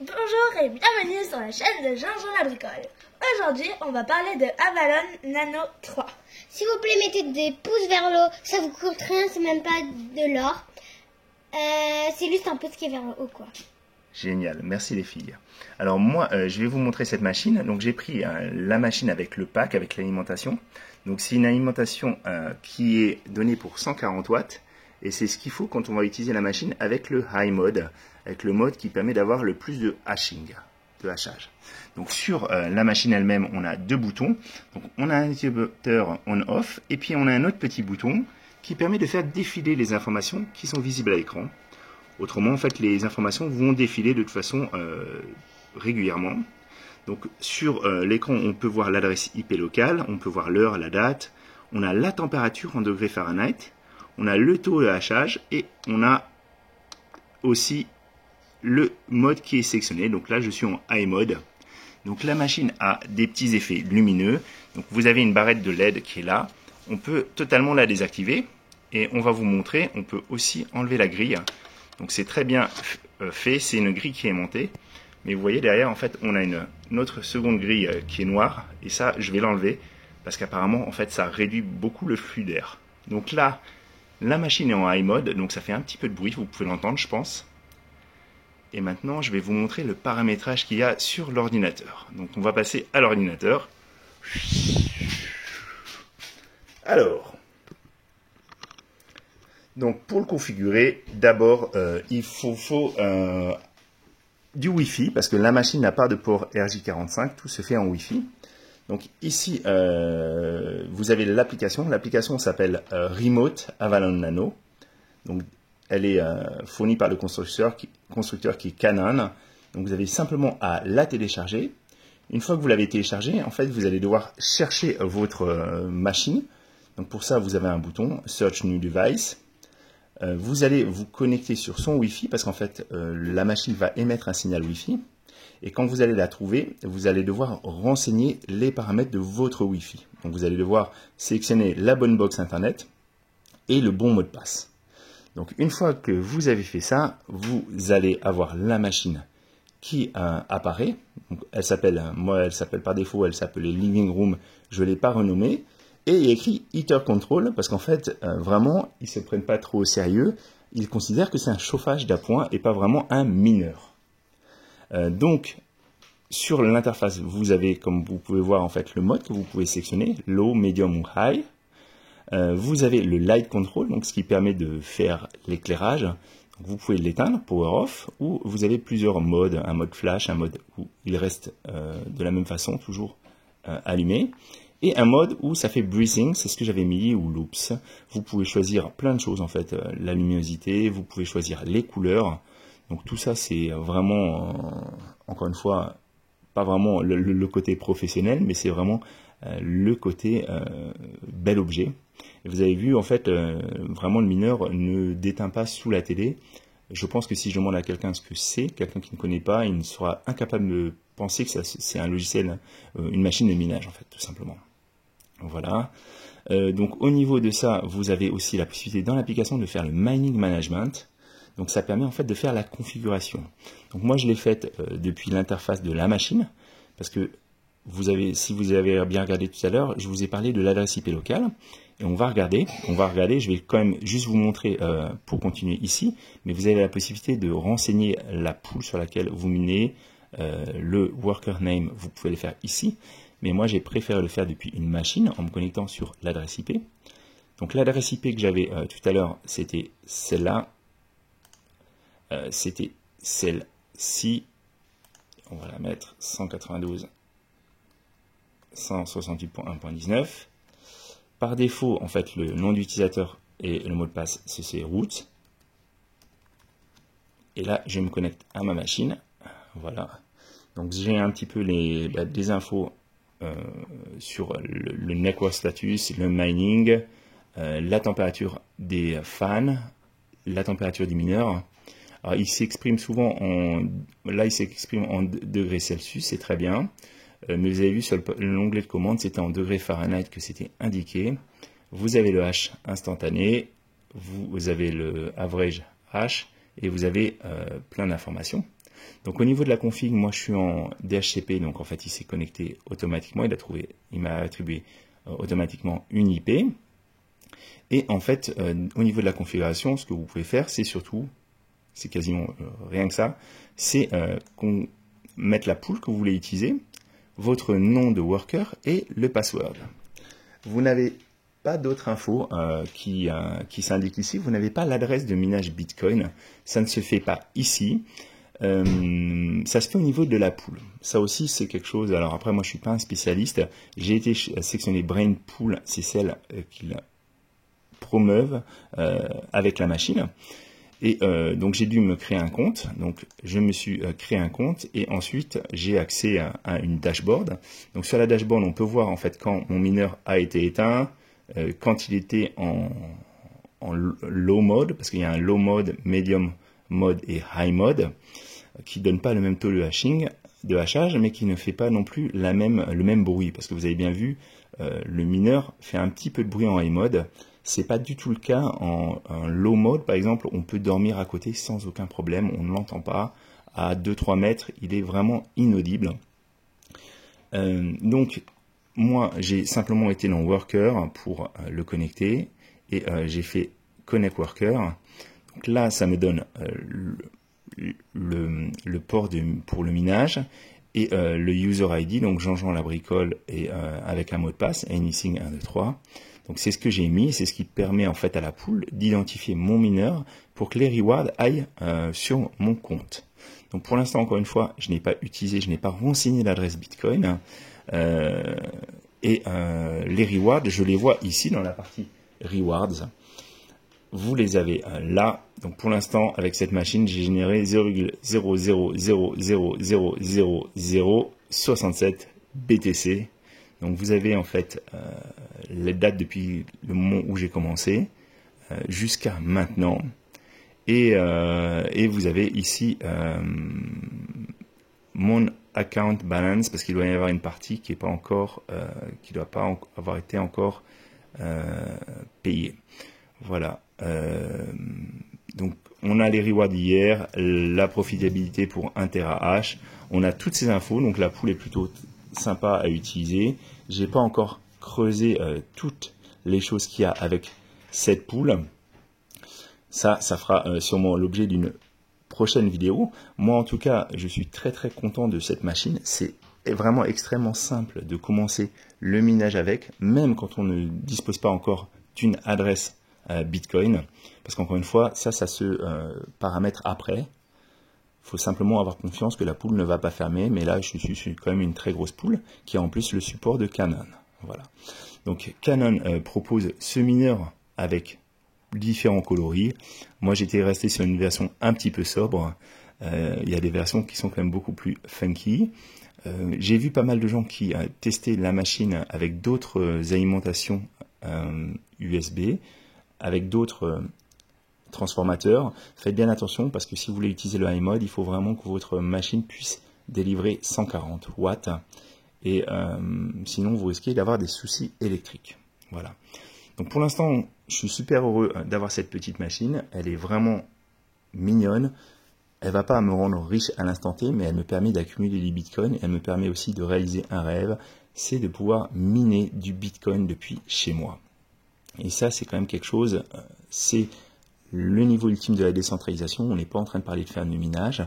Bonjour et bienvenue sur la chaîne de Jean-Jean la Bricole. Aujourd'hui, on va parler de Avalon Nano 3. S'il vous plaît, mettez des pouces vers le haut. Ça vous coûte rien, c'est même pas de l'or. C'est juste un pouce qui est vers le haut, quoi. Génial, merci les filles. Alors moi, je vais vous montrer cette machine. Donc j'ai pris la machine avec le pack, avec l'alimentation. Donc c'est une alimentation qui est donnée pour 140 watts. Et c'est ce qu'il faut quand on va utiliser la machine avec le high mode, avec le mode qui permet d'avoir le plus de hashing, de hachage. Donc sur la machine elle-même, on a deux boutons. Donc on a un interrupteur on-off et puis on a un autre petit bouton qui permet de faire défiler les informations qui sont visibles à l'écran. Autrement, en fait, les informations vont défiler de toute façon régulièrement. Donc sur l'écran, on peut voir l'adresse IP locale, on peut voir l'heure, la date, on a la température en degrés Fahrenheit, on a le taux de hachage et on a aussi le mode qui est sélectionné. Donc là, je suis en high mode. Donc la machine a des petits effets lumineux. Donc vous avez une barrette de LED qui est là. On peut totalement la désactiver et on va vous montrer. On peut aussi enlever la grille. Donc c'est très bien fait. C'est une grille qui est montée. Mais vous voyez derrière, en fait, on a une autre seconde grille qui est noire. Et ça, je vais l'enlever parce qu'apparemment, en fait, ça réduit beaucoup le flux d'air. Donc là, la machine est en high mode, donc ça fait un petit peu de bruit, vous pouvez l'entendre, je pense. Et maintenant, je vais vous montrer le paramétrage qu'il y a sur l'ordinateur. Donc on va passer à l'ordinateur. Alors, donc pour le configurer, d'abord, il faut du Wi-Fi, parce que la machine n'a pas de port RJ45, tout se fait en Wi-Fi. Donc ici, vous avez l'application. L'application s'appelle Remote Avalon Nano. Donc elle est fournie par le constructeur qui est Canon. Donc vous avez simplement à la télécharger. Une fois que vous l'avez téléchargée, en fait, vous allez devoir chercher votre machine. Donc pour ça, vous avez un bouton Search New Device. Vous allez vous connecter sur son Wi-Fi parce qu'en fait, la machine va émettre un signal Wi-Fi. Et quand vous allez la trouver, vous allez devoir renseigner les paramètres de votre Wi-Fi. Donc vous allez devoir sélectionner la bonne box Internet et le bon mot de passe. Donc une fois que vous avez fait ça, vous allez avoir la machine qui apparaît. Donc, elle s'appelle par défaut, elle s'appelait Living Room. Je ne l'ai pas renommée. Et il y a écrit Heater Control parce qu'en fait, vraiment, ils ne se prennent pas trop au sérieux. Ils considèrent que c'est un chauffage d'appoint et pas vraiment un mineur. Donc, sur l'interface, vous avez, comme vous pouvez voir, en fait, le mode que vous pouvez sélectionner, low, medium ou high. Vous avez le light control, donc ce qui permet de faire l'éclairage. Vous pouvez l'éteindre, power off, ou vous avez plusieurs modes, un mode flash, un mode où il reste de la même façon, toujours allumé, et un mode où ça fait breathing, c'est ce que j'avais mis, ou loops. Vous pouvez choisir plein de choses, en fait, la luminosité, vous pouvez choisir les couleurs. Donc tout ça, c'est vraiment, encore une fois, pas vraiment le côté professionnel, mais c'est vraiment le côté bel objet. Et vous avez vu, en fait, vraiment le mineur ne déteint pas sous la télé. Je pense que si je demande à quelqu'un ce que c'est, quelqu'un qui ne connaît pas, il sera incapable de penser que c'est un logiciel, une machine de minage, en fait, tout simplement. Voilà. Donc au niveau de ça, vous avez aussi la possibilité dans l'application de faire le mining management. Donc ça permet en fait de faire la configuration. Donc moi je l'ai faite depuis l'interface de la machine, parce que si vous avez bien regardé tout à l'heure, je vous ai parlé de l'adresse IP locale, et on va regarder, je vais quand même juste vous montrer pour continuer ici, mais vous avez la possibilité de renseigner la pool sur laquelle vous minez, le worker name, vous pouvez le faire ici, mais moi j'ai préféré le faire depuis une machine en me connectant sur l'adresse IP. Donc l'adresse IP que j'avais tout à l'heure, c'était celle-là. C'était celle-ci, on va la mettre 192.168.1.19. Par défaut, en fait, le nom d'utilisateur et le mot de passe, c'est root. Et là, je me connecte à ma machine. Voilà. Donc, j'ai un petit peu des infos sur le network status, le mining, la température des fans, la température des mineurs. Alors, il s'exprime souvent en degrés Celsius, c'est très bien. Mais vous avez vu sur l'onglet de commande, c'était en degrés Fahrenheit que c'était indiqué. Vous avez le H instantané, vous avez le average H et vous avez plein d'informations. Donc au niveau de la config, moi je suis en DHCP, donc en fait il s'est connecté automatiquement, il m'a attribué automatiquement une IP. Et en fait, au niveau de la configuration, ce que vous pouvez faire, c'est surtout, c'est quasiment rien que ça, c'est qu'on mette la pool que vous voulez utiliser, votre nom de worker et le password. Vous n'avez pas d'autres infos qui s'indiquent ici. Vous n'avez pas l'adresse de minage Bitcoin. Ça ne se fait pas ici. Ça se fait au niveau de la pool. Ça aussi, c'est quelque chose. Alors après, moi, je suis pas un spécialiste. J'ai été sectionné Brain Pool. C'est celle qu'ils promeuvent avec la machine. Et donc j'ai dû me créer un compte, donc je me suis créé un compte et ensuite j'ai accès à une dashboard. Donc sur la dashboard on peut voir en fait quand mon mineur a été éteint, quand il était en low mode, parce qu'il y a un low mode, medium mode et high mode, qui ne donne pas le même taux de hachage, mais qui ne fait pas non plus le même bruit, parce que vous avez bien vu, le mineur fait un petit peu de bruit en high mode. C'est pas du tout le cas en low mode, par exemple, on peut dormir à côté sans aucun problème, on ne l'entend pas. À 2-3 mètres, il est vraiment inaudible. Donc, moi, j'ai simplement été dans Worker pour le connecter et j'ai fait Connect Worker. Donc là, ça me donne le port pour le minage et le User ID, donc Jean-Jean la bricole et avec un mot de passe, anything 123. Donc c'est ce que j'ai mis, c'est ce qui permet en fait à la pool d'identifier mon mineur pour que les rewards aillent sur mon compte. Donc pour l'instant, encore une fois, je n'ai pas utilisé, je n'ai pas renseigné l'adresse Bitcoin. Les rewards, je les vois ici dans la partie rewards. Vous les avez là. Donc pour l'instant, avec cette machine, j'ai généré 0,000000067 BTC. Donc vous avez en fait les dates depuis le moment où j'ai commencé jusqu'à maintenant. Et vous avez ici mon account balance, parce qu'il doit y avoir une partie qui est pas encore, qui doit pas avoir été encore payée. Voilà. Donc on a les rewards d'hier, la profitabilité pour 1 TH. On a toutes ces infos, donc la pool est plutôt sympa à utiliser. J'ai pas encore creusé toutes les choses qu'il y a avec cette pool. Ça fera sûrement l'objet d'une prochaine vidéo. Moi en tout cas, je suis très très content de cette machine. C'est vraiment extrêmement simple de commencer le minage avec, même quand on ne dispose pas encore d'une adresse Bitcoin, parce qu'encore une fois, ça se paramètre après. Il faut simplement avoir confiance que la pool ne va pas fermer, mais là je suis quand même une très grosse pool qui a en plus le support de Canaan. Voilà. Donc Canaan propose ce mineur avec différents coloris. Moi j'étais resté sur une version un petit peu sobre. Il y a des versions qui sont quand même beaucoup plus funky. J'ai vu pas mal de gens qui testaient la machine avec d'autres alimentations USB, avec d'autres transformateurs. Faites bien attention parce que si vous voulez utiliser le high mode, il faut vraiment que votre machine puisse délivrer 140 watts et sinon vous risquez d'avoir des soucis électriques. Voilà. Donc pour l'instant, je suis super heureux d'avoir cette petite machine. Elle est vraiment mignonne. Elle va pas me rendre riche à l'instant T, mais elle me permet d'accumuler du Bitcoin. Elle me permet aussi de réaliser un rêve, c'est de pouvoir miner du Bitcoin depuis chez moi. Et ça, c'est quand même quelque chose, c'est le niveau ultime de la décentralisation. On n'est pas en train de parler de faire du minage.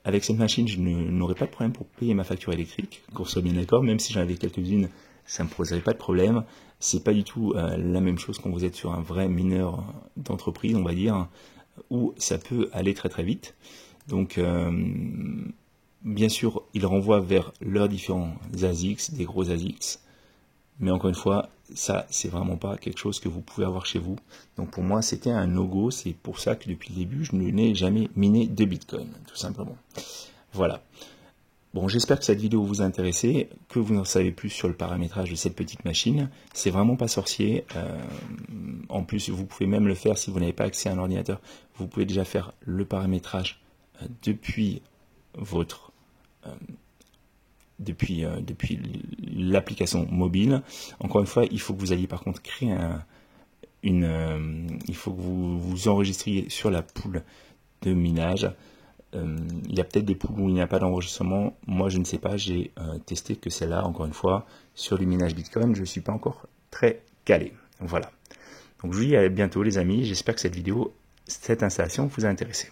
Avec cette machine, je n'aurai pas de problème pour payer ma facture électrique, qu'on soit bien d'accord, même si j'en avais quelques-unes, ça ne me poserait pas de problème. C'est pas du tout la même chose quand vous êtes sur un vrai mineur d'entreprise, on va dire, où ça peut aller très très vite. Donc, bien sûr, il renvoie vers leurs différents ASICs, des gros ASICs. Mais encore une fois, ça, c'est vraiment pas quelque chose que vous pouvez avoir chez vous. Donc pour moi, c'était un no-go. C'est pour ça que depuis le début, je n'ai jamais miné de Bitcoin, tout simplement. Voilà. Bon, j'espère que cette vidéo vous a intéressé, que vous en savez plus sur le paramétrage de cette petite machine. C'est vraiment pas sorcier. En plus, vous pouvez même le faire si vous n'avez pas accès à un ordinateur. Vous pouvez déjà faire le paramétrage depuis votre... depuis l'application mobile. Encore une fois, il faut que vous alliez par contre créer il faut que vous enregistriez sur la pool de minage. il y a peut-être des poules où il n'y a pas d'enregistrement. Moi, je ne sais pas. J'ai testé que celle-là, encore une fois, sur le minage Bitcoin. Je ne suis pas encore très calé. Voilà. Donc, je vous dis à bientôt, les amis. J'espère que cette installation vous a intéressé.